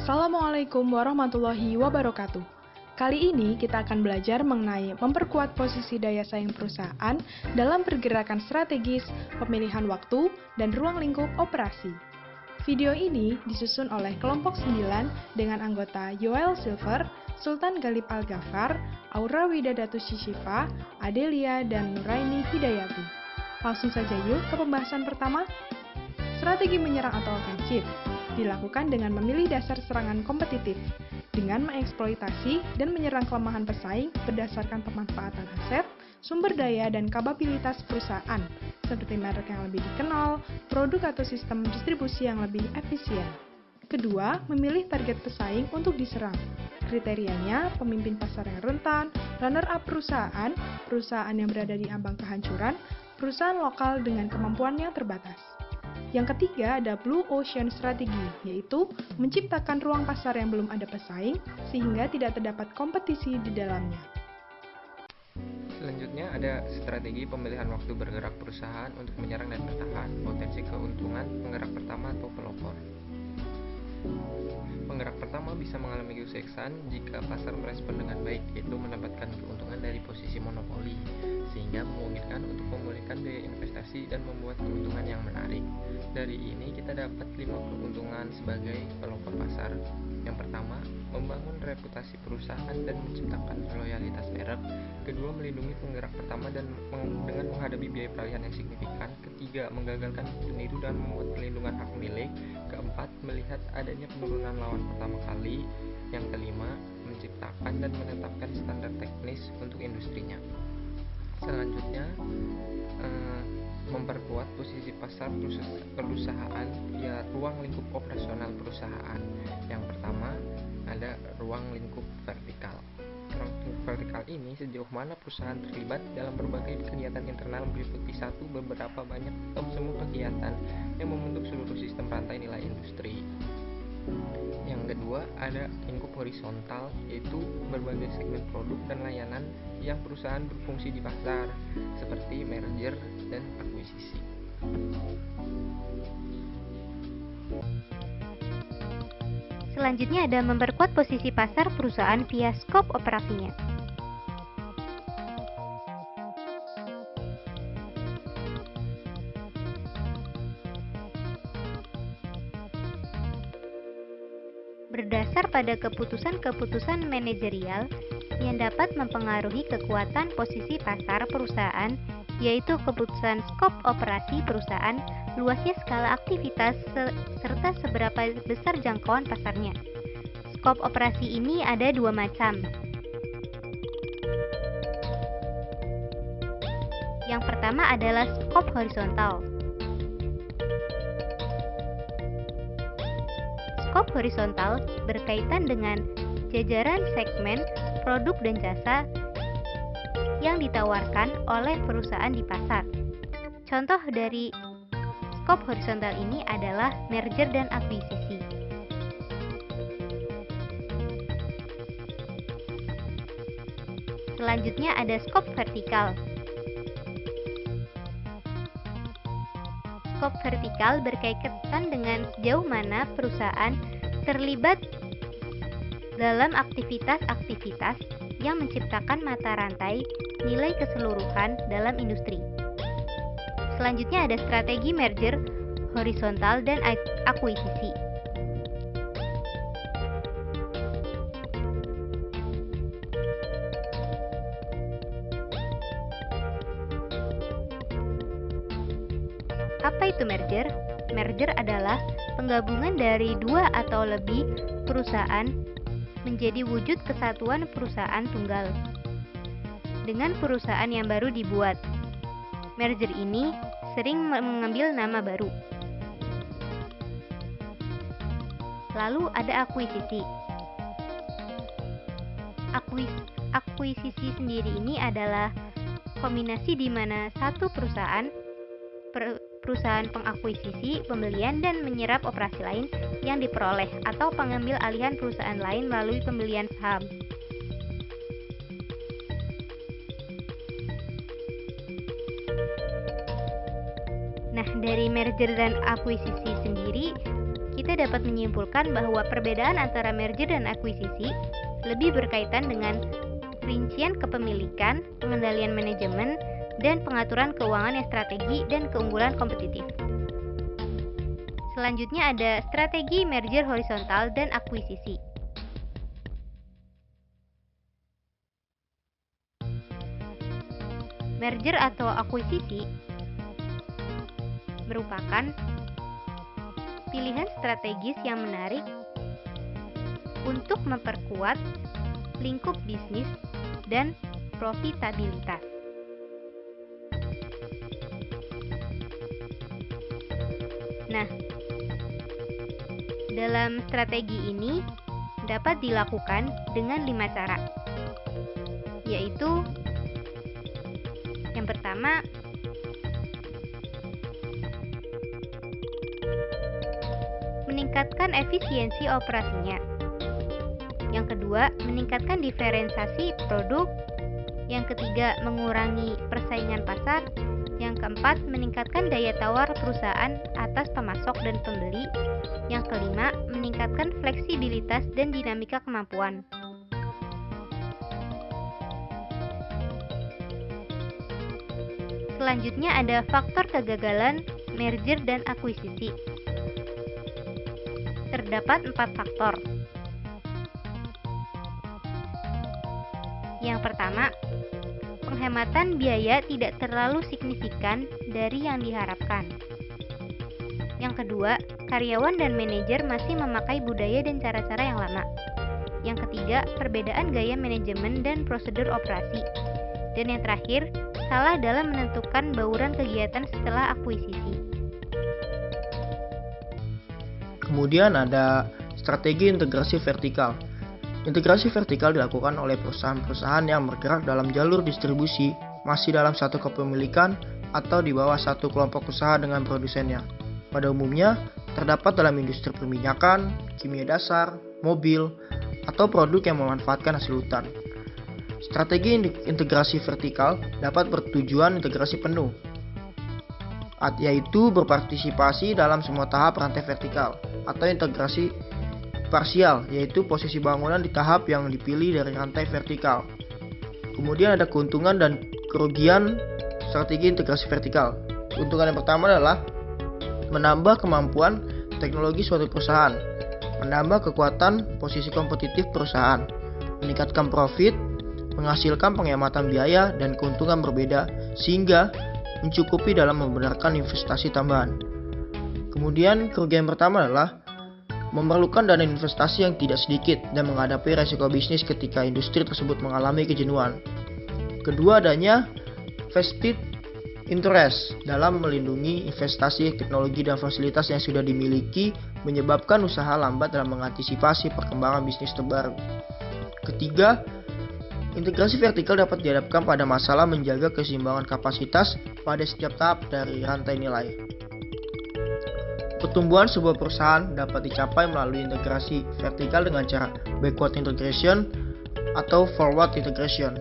Assalamualaikum warahmatullahi wabarakatuh. Kali ini kita akan belajar mengenai memperkuat posisi daya saing perusahaan dalam pergerakan strategis, pemilihan waktu, dan ruang lingkup operasi. Video ini disusun oleh kelompok 9 dengan anggota Yoel Silver, Sultan Galib Al-Ghaffar, Aura Widadatu Shishifa, Adelia, dan Nuraini Hidayati. Langsung saja yuk ke pembahasan pertama. Strategi menyerang atau ofensif dilakukan dengan memilih dasar serangan kompetitif, dengan mengeksploitasi dan menyerang kelemahan pesaing berdasarkan pemanfaatan aset, sumber daya, dan kapabilitas perusahaan, seperti merek yang lebih dikenal, produk atau sistem distribusi yang lebih efisien. Kedua, memilih target pesaing untuk diserang. Kriterianya, pemimpin pasar yang rentan, runner-up perusahaan, perusahaan yang berada di ambang kehancuran, perusahaan lokal dengan kemampuan yang terbatas. Yang ketiga ada Blue Ocean Strategy, yaitu menciptakan ruang pasar yang belum ada pesaing, sehingga tidak terdapat kompetisi di dalamnya. Selanjutnya ada strategi pemilihan waktu bergerak perusahaan untuk menyerang dan bertahan, potensi keuntungan penggerak pertama atau pelopor. Penggerak pertama bisa mengalami kesuksesan jika pasar merespon dengan baik, yaitu mendapatkan keuntungan dari posisi monopoli, sehingga memungkinkan untuk memulihkan biaya investasi dan membuat keuntungan yang menarik. Dari ini kita dapat 5 keuntungan sebagai pelopor pasar. Yang pertama, membangun reputasi perusahaan dan menciptakan loyalitas merek. Kedua, melindungi penggerak pertama dan dengan menghadapi biaya peralihan yang signifikan. Ketiga, menggagalkan peniru dan membuat perlindungan hak milik. Keempat, melihat adanya penurunan lawan pertama kali. Yang kelima, menciptakan dan menetapkan standar teknis untuk industrinya. Selanjutnya, memperkuat posisi pasar perusahaan via ruang lingkup operasional perusahaan. Yang pertama ada ruang lingkup vertikal. Ruang lingkup vertikal ini sejauh mana perusahaan terlibat dalam berbagai kegiatan internal meliputi beberapa banyak atau semua kegiatan yang membentuk seluruh sistem rantai nilai industri. Yang kedua ada lingkup horizontal, yaitu berbagai segmen produk dan layanan yang perusahaan berfungsi di pasar, seperti merger dan akuisisi. Selanjutnya ada memperkuat posisi pasar perusahaan via skop operasinya. Berdasar pada keputusan-keputusan manajerial yang dapat mempengaruhi kekuatan posisi pasar perusahaan, yaitu keputusan skop operasi perusahaan, luasnya skala aktivitas, serta seberapa besar jangkauan pasarnya. Skop operasi ini ada 2 macam. Yang pertama adalah skop horizontal. Skop horizontal berkaitan dengan jajaran segmen, produk dan jasa yang ditawarkan oleh perusahaan di pasar. Contoh dari skop horizontal ini adalah merger dan akuisisi. Selanjutnya ada skop vertikal. Skop vertikal berkaitan dengan sejauh mana perusahaan terlibat dalam aktivitas-aktivitas yang menciptakan mata rantai nilai keseluruhan dalam industri. Selanjutnya ada strategi merger horizontal dan akuisisi. Apa itu merger? Merger adalah penggabungan dari 2 atau lebih perusahaan menjadi wujud kesatuan perusahaan tunggal dengan perusahaan yang baru dibuat. Merger ini sering mengambil nama baru. Lalu ada akuisisi. Akuisisi sendiri ini adalah kombinasi di mana satu perusahaan pengakuisisi, pembelian, dan menyerap operasi lain yang diperoleh atau pengambil alihan perusahaan lain melalui pembelian saham. Nah, dari merger dan akuisisi sendiri, kita dapat menyimpulkan bahwa perbedaan antara merger dan akuisisi lebih berkaitan dengan rincian kepemilikan, pengendalian manajemen, dan pengaturan keuangan yang strategi dan keunggulan kompetitif. Selanjutnya ada strategi merger horizontal dan akuisisi. Merger atau akuisisi merupakan pilihan strategis yang menarik untuk memperkuat lingkup bisnis dan profitabilitas. Nah, dalam strategi ini dapat dilakukan dengan 5 cara, yaitu yang pertama, meningkatkan efisiensi operasinya. Yang kedua, meningkatkan diferensiasi produk. Yang ketiga, mengurangi persaingan pasar. Yang keempat, meningkatkan daya tawar perusahaan atas pemasok dan pembeli. Yang kelima, meningkatkan fleksibilitas dan dinamika kemampuan. Selanjutnya ada faktor kegagalan merger dan akuisisi. Terdapat 4 faktor. Yang pertama, penghematan biaya tidak terlalu signifikan dari yang diharapkan. Yang kedua, karyawan dan manajer masih memakai budaya dan cara-cara yang lama. Yang ketiga, perbedaan gaya manajemen dan prosedur operasi. Dan yang terakhir, salah dalam menentukan bauran kegiatan setelah akuisisi. Kemudian ada strategi integrasi vertikal. Integrasi vertikal dilakukan oleh perusahaan-perusahaan yang bergerak dalam jalur distribusi, masih dalam satu kepemilikan, atau di bawah satu kelompok usaha dengan produsennya. Pada umumnya, terdapat dalam industri perminyakan, kimia dasar, mobil, atau produk yang memanfaatkan hasil hutan. Strategi integrasi vertikal dapat bertujuan integrasi penuh, yaitu berpartisipasi dalam semua tahap rantai vertikal, atau integrasi parsial, yaitu posisi bangunan di tahap yang dipilih dari rantai vertikal. Kemudian ada keuntungan dan kerugian strategi integrasi vertikal. Keuntungan yang pertama adalah menambah kemampuan teknologi suatu perusahaan, menambah kekuatan posisi kompetitif perusahaan, meningkatkan profit, menghasilkan penghematan biaya dan keuntungan berbeda sehingga mencukupi dalam membenarkan investasi tambahan. Kemudian kerugian pertama adalah memerlukan dana investasi yang tidak sedikit dan menghadapi resiko bisnis ketika industri tersebut mengalami kejenuhan. Kedua, adanya vested interest dalam melindungi investasi teknologi dan fasilitas yang sudah dimiliki menyebabkan usaha lambat dalam mengantisipasi perkembangan bisnis terbaru. Ketiga, integrasi vertikal dapat dihadapkan pada masalah menjaga keseimbangan kapasitas pada setiap tahap dari rantai nilai. Pertumbuhan sebuah perusahaan dapat dicapai melalui integrasi vertikal dengan cara backward integration atau forward integration.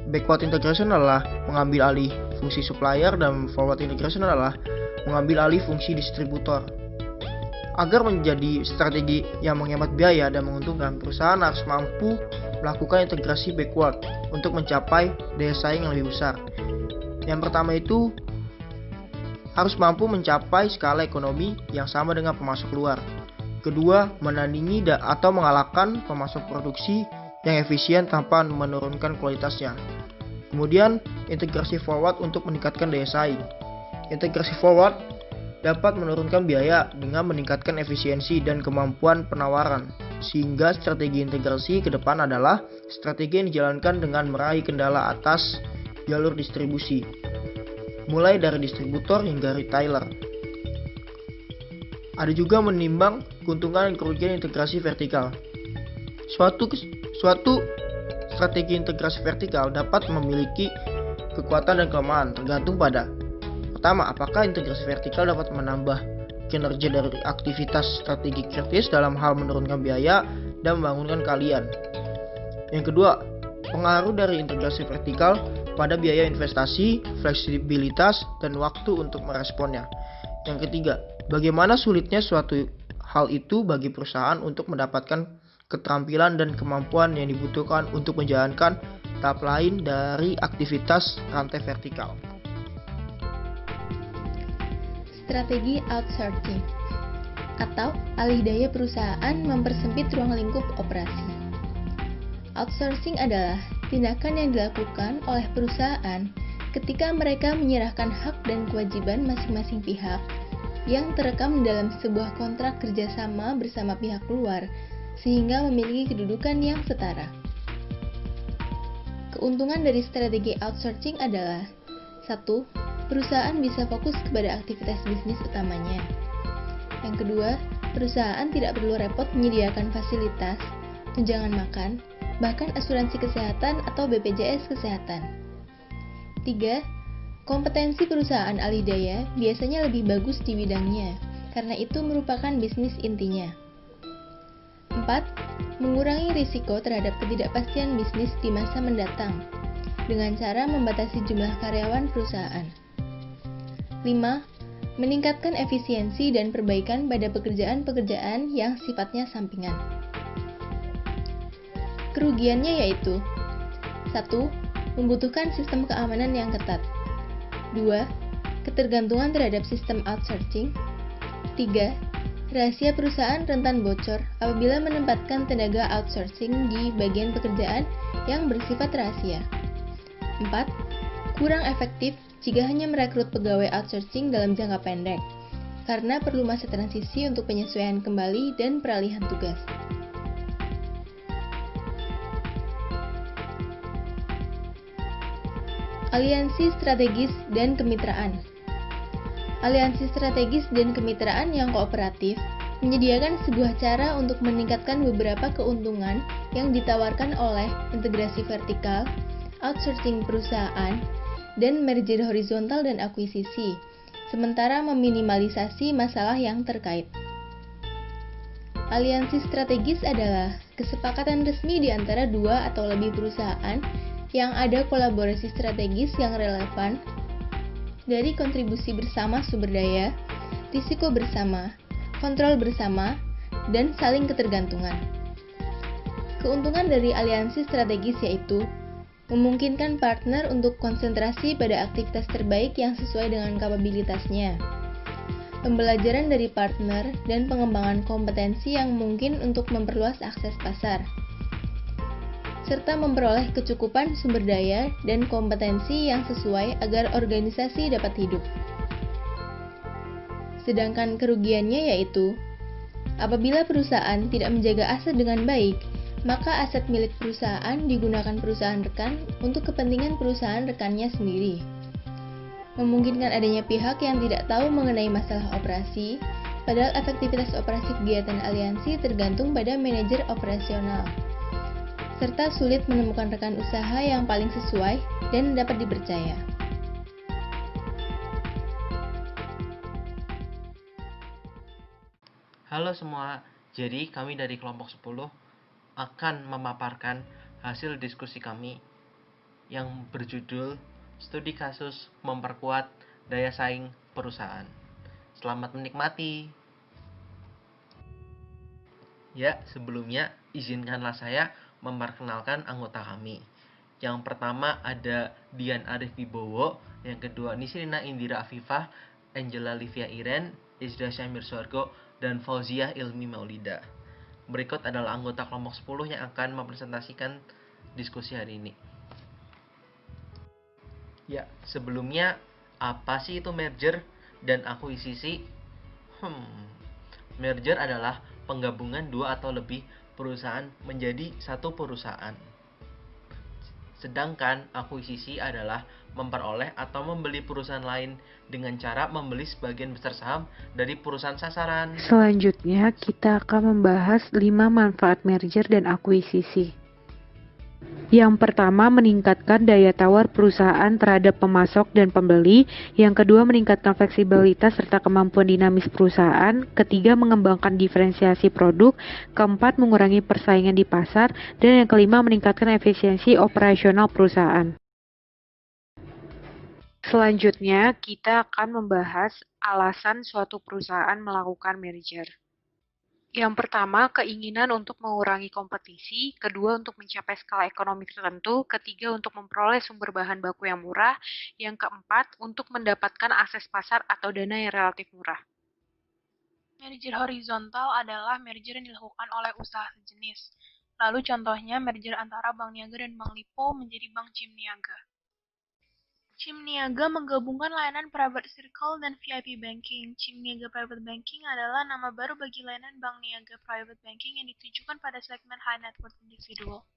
Backward integration adalah mengambil alih fungsi supplier dan forward integration adalah mengambil alih fungsi distributor. Agar menjadi strategi yang menghemat biaya dan menguntungkan, perusahaan harus mampu melakukan integrasi backward untuk mencapai daya saing yang lebih besar. Yang pertama itu harus mampu mencapai skala ekonomi yang sama dengan pemasok luar. Kedua, menandingi atau mengalahkan pemasok produksi yang efisien tanpa menurunkan kualitasnya. Kemudian, integrasi forward untuk meningkatkan daya saing. Integrasi forward dapat menurunkan biaya dengan meningkatkan efisiensi dan kemampuan penawaran, sehingga strategi integrasi ke depan adalah strategi yang dijalankan dengan meraih kendala atas jalur distribusi, mulai dari distributor hingga retailer. Ada juga menimbang keuntungan dan kerugian integrasi vertikal. Suatu strategi integrasi vertikal dapat memiliki kekuatan dan kelemahan tergantung pada: pertama, apakah integrasi vertikal dapat menambah kinerja dari aktivitas strategi kritis dalam hal menurunkan biaya dan membangunkan keahlian. Yang kedua, pengaruh dari integrasi vertikal pada biaya investasi, fleksibilitas, dan waktu untuk meresponnya. Yang ketiga, bagaimana sulitnya suatu hal itu bagi perusahaan untuk mendapatkan keterampilan dan kemampuan yang dibutuhkan untuk menjalankan tahap lain dari aktivitas rantai vertikal. Strategi outsourcing atau alih daya perusahaan mempersempit ruang lingkup operasi. Outsourcing adalah tindakan yang dilakukan oleh perusahaan ketika mereka menyerahkan hak dan kewajiban masing-masing pihak yang terekam dalam sebuah kontrak kerjasama bersama pihak luar, sehingga memiliki kedudukan yang setara. Keuntungan dari strategi outsourcing adalah 1. Perusahaan bisa fokus kepada aktivitas bisnis utamanya. Yang kedua, perusahaan tidak perlu repot menyediakan fasilitas, tunjangan makan, bahkan asuransi kesehatan atau BPJS kesehatan. 3. Kompetensi perusahaan alih daya biasanya lebih bagus di bidangnya, karena itu merupakan bisnis intinya. 4. Mengurangi risiko terhadap ketidakpastian bisnis di masa mendatang, dengan cara membatasi jumlah karyawan perusahaan. 5. Meningkatkan efisiensi dan perbaikan pada pekerjaan-pekerjaan yang sifatnya sampingan. Kerugiannya yaitu 1. Membutuhkan sistem keamanan yang ketat. 2. Ketergantungan terhadap sistem outsourcing. 3. Rahasia perusahaan rentan bocor apabila menempatkan tenaga outsourcing di bagian pekerjaan yang bersifat rahasia. 4. Kurang efektif jika hanya merekrut pegawai outsourcing dalam jangka pendek, karena perlu masa transisi untuk penyesuaian kembali dan peralihan tugas. Aliansi strategis dan kemitraan. Aliansi strategis dan kemitraan yang kooperatif menyediakan sebuah cara untuk meningkatkan beberapa keuntungan yang ditawarkan oleh integrasi vertikal, outsourcing perusahaan, dan merger horizontal dan akuisisi, sementara meminimalisasi masalah yang terkait. Aliansi strategis adalah kesepakatan resmi di antara dua atau lebih perusahaan yang ada kolaborasi strategis yang relevan dari kontribusi bersama sumber daya, risiko bersama, kontrol bersama, dan saling ketergantungan. Keuntungan dari aliansi strategis yaitu memungkinkan partner untuk konsentrasi pada aktivitas terbaik yang sesuai dengan kapabilitasnya, pembelajaran dari partner, dan pengembangan kompetensi yang mungkin untuk memperluas akses pasar, serta memperoleh kecukupan sumber daya dan kompetensi yang sesuai agar organisasi dapat hidup. Sedangkan kerugiannya yaitu, apabila perusahaan tidak menjaga aset dengan baik, maka aset milik perusahaan digunakan perusahaan rekan untuk kepentingan perusahaan rekannya sendiri. Memungkinkan adanya pihak yang tidak tahu mengenai masalah operasi, padahal efektivitas operasi kegiatan aliansi tergantung pada manajer operasional, serta sulit menemukan rekan usaha yang paling sesuai dan dapat dipercaya. Halo semua, jadi kami dari kelompok 10 akan memaparkan hasil diskusi kami yang berjudul Studi Kasus Memperkuat Daya Saing Perusahaan. Selamat menikmati. Ya, sebelumnya izinkanlah saya memperkenalkan anggota kami. Yang pertama ada Dian Arif Wibowo, yang kedua Nisrina Indira Afifah, Angela Livia Iren, Izra Syamir Suargo, dan Fauziah Ilmi Maulida. Berikut adalah anggota kelompok 10 yang akan mempresentasikan diskusi hari ini. Ya, sebelumnya apa sih itu merger dan akuisisi? Merger adalah penggabungan dua atau lebih perusahaan menjadi satu perusahaan. Sedangkan akuisisi adalah memperoleh atau membeli perusahaan lain dengan cara membeli sebagian besar saham dari perusahaan sasaran. Selanjutnya, kita akan membahas 5 manfaat merger dan akuisisi. Yang pertama, meningkatkan daya tawar perusahaan terhadap pemasok dan pembeli. Yang kedua, meningkatkan fleksibilitas serta kemampuan dinamis perusahaan. Ketiga, mengembangkan diferensiasi produk. Keempat, mengurangi persaingan di pasar. Dan yang kelima, meningkatkan efisiensi operasional perusahaan. Selanjutnya, kita akan membahas alasan suatu perusahaan melakukan merger. Yang pertama, keinginan untuk mengurangi kompetisi, kedua untuk mencapai skala ekonomi tertentu, ketiga untuk memperoleh sumber bahan baku yang murah, yang keempat untuk mendapatkan akses pasar atau dana yang relatif murah. Merger horizontal adalah merger yang dilakukan oleh usaha sejenis. Lalu contohnya merger antara Bank Niaga dan Bank Lipo menjadi Bank Jim Niaga. Jim Niaga menggabungkan layanan private circle dan VIP banking. Jim Niaga Private Banking adalah nama baru bagi layanan Bank Niaga Private Banking yang ditujukan pada segmen high net worth individual.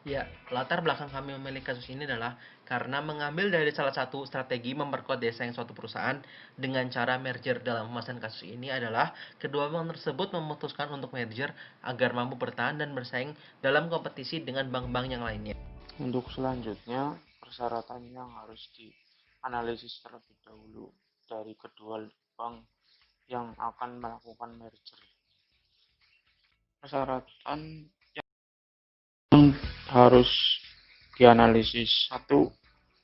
Ya, latar belakang kami memilih kasus ini adalah karena mengambil dari salah satu strategi memperkuat daya saing suatu perusahaan dengan cara merger. Dalam pembahasan kasus ini adalah kedua bank tersebut memutuskan untuk merger agar mampu bertahan dan bersaing dalam kompetisi dengan bank-bank yang lainnya. Untuk selanjutnya, persyaratan yang harus dianalisis terlebih dahulu dari kedua bank yang akan melakukan merger. Persyaratan yang harus dianalisis: 1.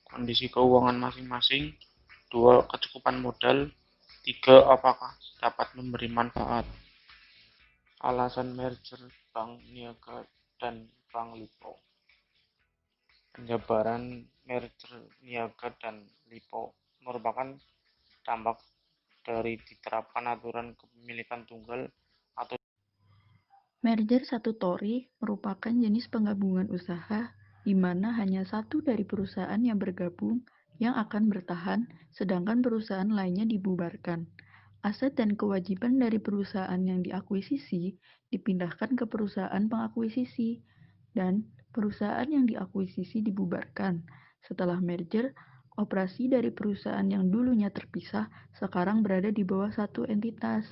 Kondisi keuangan masing-masing. 2. Kecukupan modal. 3. Apakah dapat memberi manfaat. Alasan merger Bank Niaga dan Bank Lipo. Penjabaran merger Niaga dan Lipo merupakan dampak dari diterapkan aturan kepemilikan tunggal atau Merger statutory merupakan jenis penggabungan usaha di mana hanya satu dari perusahaan yang bergabung yang akan bertahan, sedangkan perusahaan lainnya dibubarkan. Aset dan kewajiban dari perusahaan yang diakuisisi dipindahkan ke perusahaan pengakuisisi, dan perusahaan yang diakuisisi dibubarkan. Setelah merger, operasi dari perusahaan yang dulunya terpisah sekarang berada di bawah satu entitas.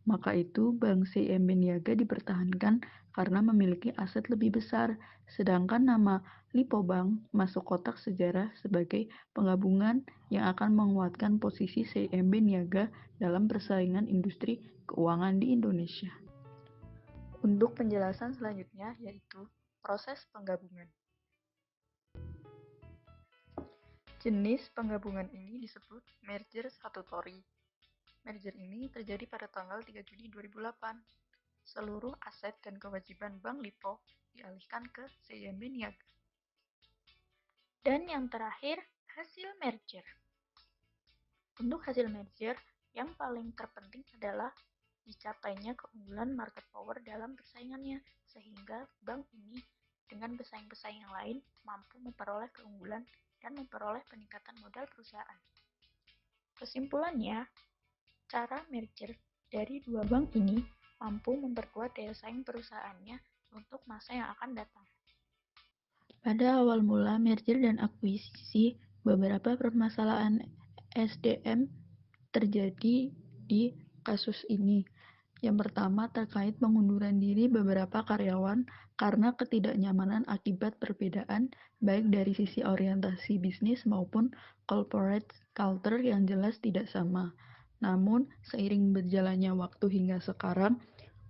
Maka itu, Bank CIMB Niaga dipertahankan karena memiliki aset lebih besar, sedangkan nama Lipo Bank masuk kotak sejarah sebagai penggabungan yang akan menguatkan posisi CIMB Niaga dalam persaingan industri keuangan di Indonesia. Untuk penjelasan selanjutnya yaitu proses penggabungan. Jenis penggabungan ini disebut merger statutory. Merger ini terjadi pada tanggal 3 Juni 2008. Seluruh aset dan kewajiban Bank Lipo dialihkan ke CIMB Niaga. Dan yang terakhir, hasil merger. Untuk hasil merger, yang paling terpenting adalah dicapainya keunggulan market power dalam persaingannya, sehingga bank ini dengan pesaing-pesaing yang lain mampu memperoleh keunggulan dan memperoleh peningkatan modal perusahaan. Kesimpulannya, cara merger dari dua bank ini mampu memperkuat daya saing perusahaannya untuk masa yang akan datang. Pada awal mula merger dan akuisisi, beberapa permasalahan SDM terjadi di kasus ini. Yang pertama terkait pengunduran diri beberapa karyawan karena ketidaknyamanan akibat perbedaan baik dari sisi orientasi bisnis maupun corporate culture yang jelas tidak sama. Namun, seiring berjalannya waktu hingga sekarang,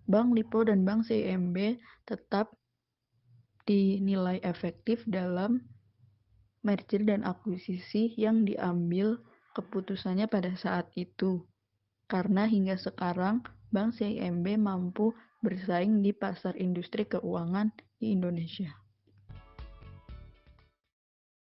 Bank Lipo dan Bank CIMB tetap dinilai efektif dalam merger dan akuisisi yang diambil keputusannya pada saat itu. Karena hingga sekarang, Bank CIMB mampu bersaing di pasar industri keuangan di Indonesia.